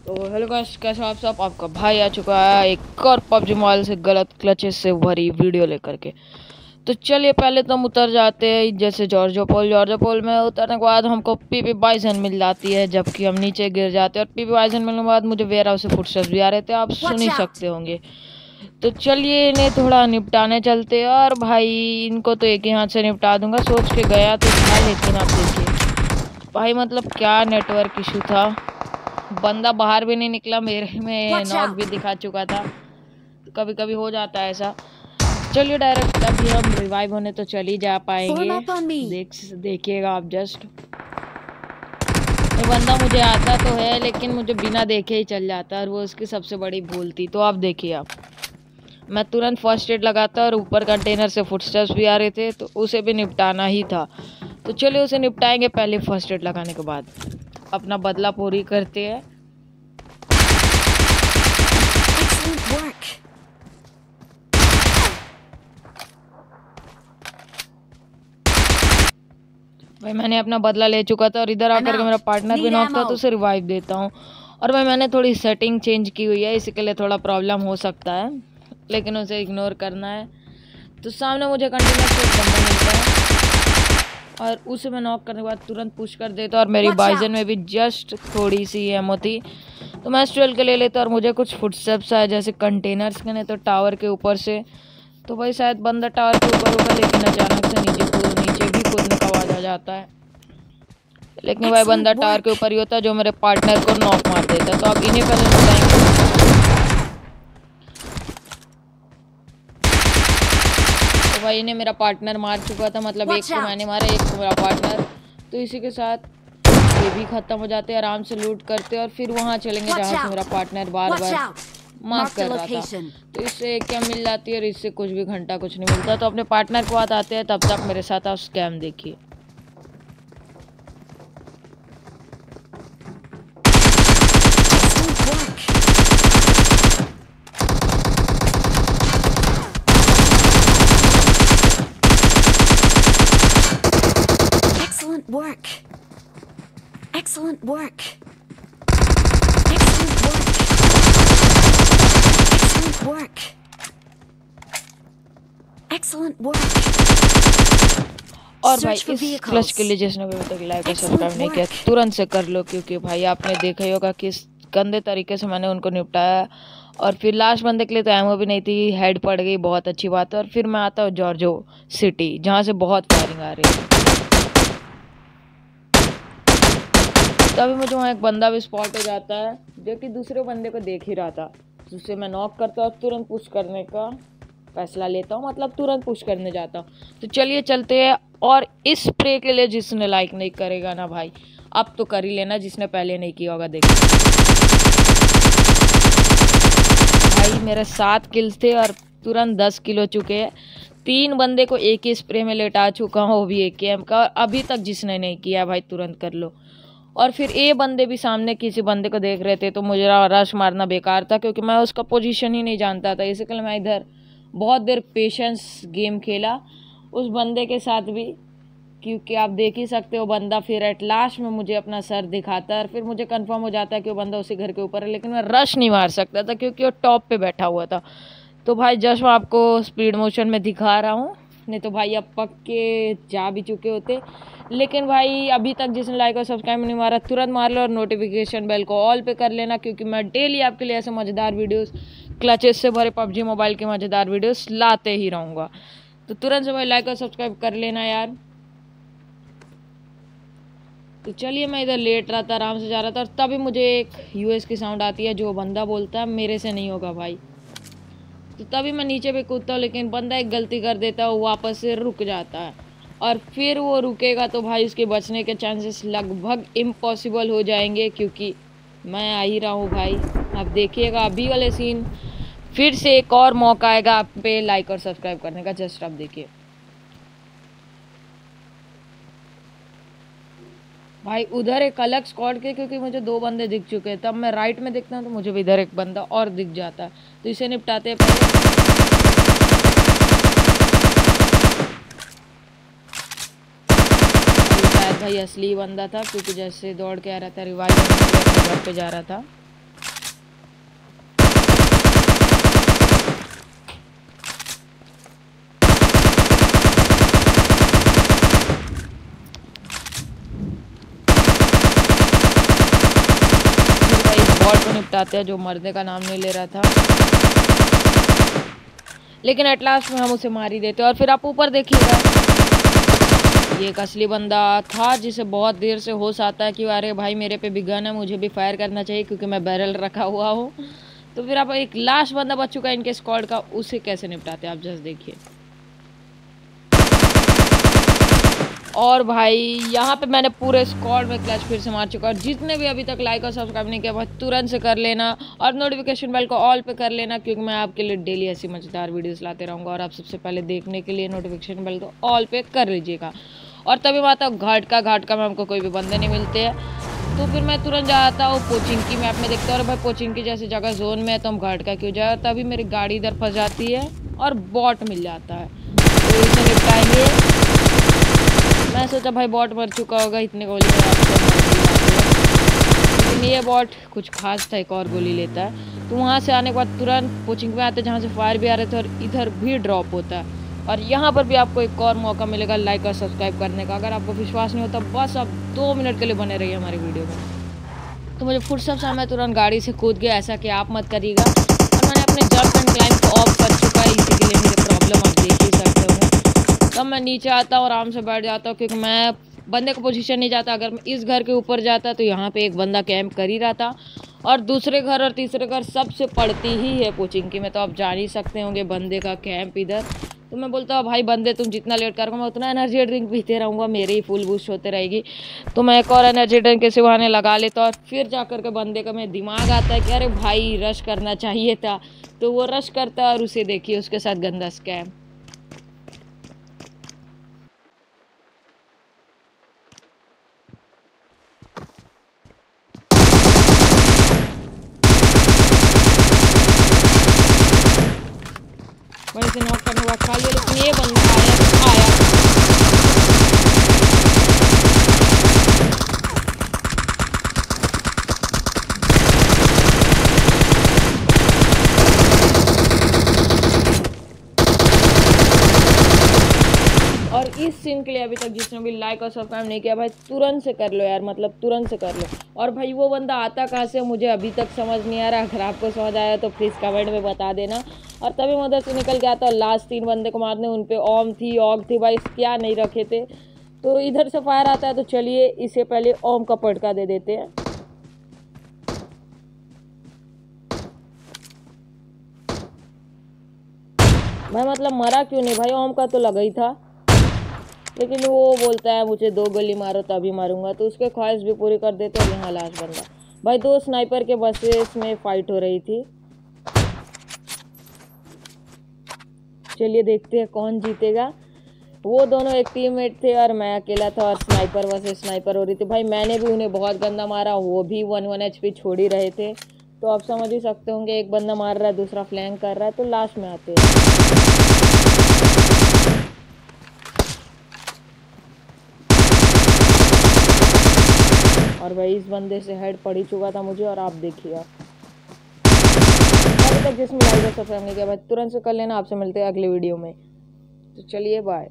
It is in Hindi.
तो हेलो गाइस, कैसे हो आप सब। आपका भाई आ चुका है एक और पबजी मोबाइल से गलत क्लचेस से भरी वीडियो लेकर के। तो चलिए पहले तो हम उतर जाते हैं जैसे जॉर्जोपोल में उतरने के बाद हमको पीपी बाइसन मिल जाती है, जबकि हम नीचे गिर जाते हैं। और पीपी बाइसन मिलने के बाद मुझे वेयर हाउस से फुटस्टेप्स भी आ रहे थे, आप सुन Watch ही out! सकते होंगे। तो चलिए इन्हें थोड़ा निपटाने चलते हैं। और भाई इनको तो एक ही हाथ से निपटा दूंगा सोच के गया तो था, लेकिन आप देखिए भाई मतलब क्या नेटवर्क इशू था। बंदा बाहर भी नहीं निकला, मेरे में Watch नॉक भी out! दिखा चुका था। तो कभी कभी हो जाता है ऐसा। चलिए डायरेक्ट अभी हम रिवाइव होने तो चल ही जा Form पाएंगे। up on me! देखिएगा आप जस्ट, ये बंदा मुझे आता तो है लेकिन मुझे बिना देखे ही चल जाता है, और वो उसकी सबसे बड़ी भूल थी। तो आप देखिए, आप मैं तुरंत फर्स्ट एड लगाता और ऊपर कंटेनर से फुटस्टेप्स भी आ रहे थे तो उसे भी निपटाना ही था। तो चलिए उसे निपटाएंगे पहले फर्स्ट एड लगाने के बाद। अपना बदला पूरी करते हैं। Excellent work! भाई मैंने अपना बदला ले चुका था और इधर I'm आकर के मेरा out. पार्टनर भी Need नॉक था, तो ammo. उसे रिवाइव देता हूँ। और भाई मैंने थोड़ी सेटिंग चेंज की हुई है, इसके लिए थोड़ा प्रॉब्लम हो सकता है, लेकिन उसे इग्नोर करना है। तो सामने मुझे कंटिन्यूस से एक बंदा मिलता है और उसे मैं नॉक करने के बाद तुरंत पुश कर देता हूँ। और मेरी Watch बाइजन out! में भी जस्ट थोड़ी सी एमो थी, तो मैं स्ट्रेल के ले लेता और मुझे कुछ फुटस्टेप्स आए जैसे कंटेनर्स के, नहीं तो टावर के ऊपर से। तो भाई शायद बंदा टावर के ऊपर होगा, लेकिन अचानक से नीचे भी कूदने का आवाज़ आ जाता है। लेकिन भाई बंदा Excellent टावर के work! ऊपर ही होता है जो मेरे पार्टनर को नॉक मार देता है। तो अब इन्हें पहले बताएंगे। तो भाई इन्हें मेरा पार्टनर मार चुका था, मतलब एक Watch को मैंने out! मारा, एक को मेरा पार्टनर। तो इसी के साथ ये भी खत्म हो जाते हैं, आराम से लूट करते और फिर वहाँ चलेंगे Watch जहाँ से मेरा out! Partner bar Watch bar out! Mark Mark the कर रहा था। location. तो इससे एक क्या मिल जाती है और इससे कुछ भी घंटा कुछ नहीं मिलता। तो अपने पार्टनर के बाद आते हैं, तब तक मेरे साथ आप स्कैम देखिए। Excellent work! Excellent work! Excellent work! Excellent work! Excellent work! Excellent work! और भाई Search for इस क्लच vehicles. के लिए जिसने अभी तक लाइक और Excellent सब्सक्राइब नहीं किया work. तुरंत से कर लो, क्योंकि भाई आपने देखा ही होगा किस गंदे तरीके से मैंने उनको निपटाया। और फिर लास्ट बंदे के लिए तो एमओ भी नहीं थी, हेड पड़ गई, बहुत अच्छी बात है। और फिर मैं आता हूँ जॉर्जो सिटी, जहाँ से बहुत फायरिंग आ रही है। तभी मुझे वहाँ एक बंदा भी स्पॉट हो जाता है जो कि दूसरे बंदे को देख ही रहा था, जिससे मैं नॉक करता हूँ, तुरंत पुश करने का फैसला लेता हूँ, मतलब तुरंत पुश करने जाता हूँ। तो चलिए चलते हैं। और इस स्प्रे के लिए जिसने लाइक नहीं करेगा ना भाई, अब तो कर ही लेना, जिसने पहले नहीं किया होगा। देखिए भाई मेरे 7 किल्स थे और तुरंत 10 किल हो चुके हैं। 3 बंदे को एक ही स्प्रे में लेटा चुका हूँ, वो भी AKM का। और अभी तक जिसने नहीं किया भाई तुरंत कर लो। और फिर ये बंदे भी सामने किसी बंदे को देख रहे थे, तो मुझे रश मारना बेकार था क्योंकि मैं उसका पोजीशन ही नहीं जानता था। इसलिए मैं इधर बहुत देर पेशेंस गेम खेला उस बंदे के साथ भी, क्योंकि आप देख ही सकते हो बंदा फिर एट लास्ट में मुझे अपना सर दिखाता है और फिर मुझे कंफर्म हो जाता है कि वो बंदा उसी घर के ऊपर है। लेकिन मैं रश नहीं मार सकता था क्योंकि वो टॉप पे बैठा हुआ था। तो भाई जस्ट मैं आपको स्पीड मोशन में दिखा रहा हूँ, नहीं तो भाई अब पक्के जा भी चुके होते। लेकिन भाई अभी तक जिसने लाइक और सब्सक्राइब नहीं मारा तुरंत मार लो और नोटिफिकेशन बेल को ऑल पे कर लेना, क्योंकि मैं डेली आपके लिए ऐसे मज़ेदार वीडियोस, क्लचेस से भरे पबजी मोबाइल के मज़ेदार वीडियोस लाते ही रहूँगा। तो तुरंत से भाई लाइक और सब्सक्राइब कर लेना यार। तो चलिए मैं इधर लेट रहा था, आराम से जा रहा था, और तभी मुझे एक यूएस की साउंड आती है। जो बंदा बोलता है मेरे से नहीं होगा भाई। तो तभी मैं नीचे पे कूदता हूँ, लेकिन बंदा एक गलती कर देता है, वो वापस से रुक जाता है। और फिर वो रुकेगा तो भाई उसके बचने के चांसेस लगभग इम्पॉसिबल हो जाएंगे, क्योंकि मैं आ ही रहा हूँ भाई। आप देखिएगा अभी वाले सीन, फिर से एक और मौका आएगा आप पे लाइक और सब्सक्राइब करने का। जस्ट आप देखिए भाई, उधर एक अलग स्क्वाड के, क्योंकि मुझे 2 बंदे दिख चुके हैं। तब मैं राइट में देखता हूँ तो मुझे भी इधर एक बंदा और दिख जाता है, तो इसे निपटाते हैं पहले। शायद भाई असली बंदा था, क्योंकि जैसे दौड़ के आ रहा था रिवाइव घर पे जा रहा था। निपटाते हैं जो मरने का नाम नहीं ले रहा था, लेकिन एट लास्ट में हम उसे मार ही देते। और फिर आप ऊपर देखिएगा, ये एक असली बंदा था जिसे बहुत देर से होश आता है कि अरे भाई मेरे पे भी गन है, मुझे भी फायर करना चाहिए क्योंकि मैं बैरल रखा हुआ हूँ। तो फिर आप एक लास्ट बंदा बच चुका है इनके स्क्वाड का, उसे कैसे निपटाते हैं आप जस्ट देखिए। और भाई यहाँ पे मैंने पूरे स्क्वाड में क्लच फिर से मार चुका। और जितने भी अभी तक लाइक और सब्सक्राइब नहीं किया भाई तुरंत से कर लेना और नोटिफिकेशन बेल को ऑल पे कर लेना, क्योंकि मैं आपके लिए डेली ऐसी मजेदार वीडियोस लाते रहूँगा। और आप सबसे पहले देखने के लिए नोटिफिकेशन बेल को ऑल पे कर लीजिएगा। और तभी माता घाट का में हमको कोई भी बंदे नहीं मिलते हैं, तो फिर मैं तुरंत जाता हूँ पोचिंकी मैप में, देखता हूँ और भाई पोचिंकी जैसी जगह जोन में है तो हम घाट का क्यों जाए। और तभी मेरी गाड़ी इधर फंस जाती है और बॉट मिल जाता है, तो इसे निपटाएंगे। मैं सोचा भाई बॉट मर चुका होगा, इतने गोली में लेकिन ये बॉट कुछ खास था, एक और गोली लेता है। तो वहाँ से आने के बाद तुरंत कोचिंग में आते जहाँ से फायर भी आ रहे थे और इधर भी ड्रॉप होता है। और यहाँ पर भी आपको एक और मौका मिलेगा लाइक और सब्सक्राइब करने का। अगर आपको विश्वास नहीं होता बस आप 2 मिनट के लिए बने रहिए हमारी वीडियो में। तो मुझे फुर्सत से मैं तुरंत गाड़ी से कूद गया, ऐसा कि आप मत करिएगा। और मैंने अपने जंप एंड क्लाइंब को ऑफ कर चुका है, इसी के लिए मेरे प्रॉब्लम आप देख ही सकते हो। तब मैं नीचे आता हूँ, आराम से बैठ जाता हूँ, क्योंकि मैं बंदे को पोजीशन नहीं जाता। अगर मैं इस घर के ऊपर जाता तो यहाँ पे एक बंदा कैंप कर ही रहा था, और दूसरे घर और तीसरे घर सबसे पड़ती ही है कोचिंग की में, तो आप जान ही सकते होंगे बंदे का कैंप इधर। तो मैं बोलता हूँ भाई बंदे तुम जितना लेट करोगे मैं उतना एनर्जी ड्रिंक पीते रहूँगा, मेरी ही फुल बूस्ट होते रहेगी। तो मैं एक और एनर्जी ड्रिंक के बहाने लगा लेता, और फिर जा कर के बंदे का मेरे दिमाग आता है कि अरे भाई रश करना चाहिए था, तो वो रश करता है और उसे देखिए उसके साथ गंदा स्कैम। वहीं से नॉक करने के बाद खा लिया, लेकिन ये बंदा आया। और इस सीन के लिए अभी तक जिसने भी लाइक और सब्सक्राइब नहीं किया भाई तुरंत से कर लो यार, मतलब तुरंत से कर लो। और भाई वो बंदा आता कहाँ से मुझे अभी तक समझ नहीं आ रहा, अगर आपको समझ आया तो प्लीज़ कमेंट में बता देना। और तभी मैं उधर से निकल गया था, लास्ट 3 बंदे को मारने, उन पे ओम थी ऑग थी भाई, क्या नहीं रखे थे। तो इधर से फायर आता है, तो चलिए इससे पहले ओम का पटका दे देते हैं। मैं मतलब मरा क्यों नहीं भाई, ओम का तो लगा ही था, लेकिन वो बोलता है मुझे 2 गोली मारो तभी मारूंगा, तो उसके ख्वाहिश भी पूरी कर देते। और यहाँ लास्ट बंदा भाई, 2 स्नाइपर के बसेस में फाइट हो रही थी। चलिए देखते हैं कौन जीतेगा। वो दोनों एक टीममेट थे और मैं अकेला था, और स्नाइपर वर्सेस स्नाइपर हो रही थी भाई। मैंने भी उन्हें बहुत गंदा मारा, वो भी 1 HP छोड़ ही रहे थे, तो आप समझ ही सकते होंगे एक बंदा मार रहा है दूसरा फ्लैंक कर रहा है। तो लास्ट में आते हैं और भाई इस बंदे से हेड पड़ ही चुका था मुझे। और आप देखिए अभी तक जिसमें लाइक और सब्सक्राइब नहीं किया भाई तुरंत से कर लेना। आपसे मिलते हैं अगले वीडियो में, तो चलिए बाय।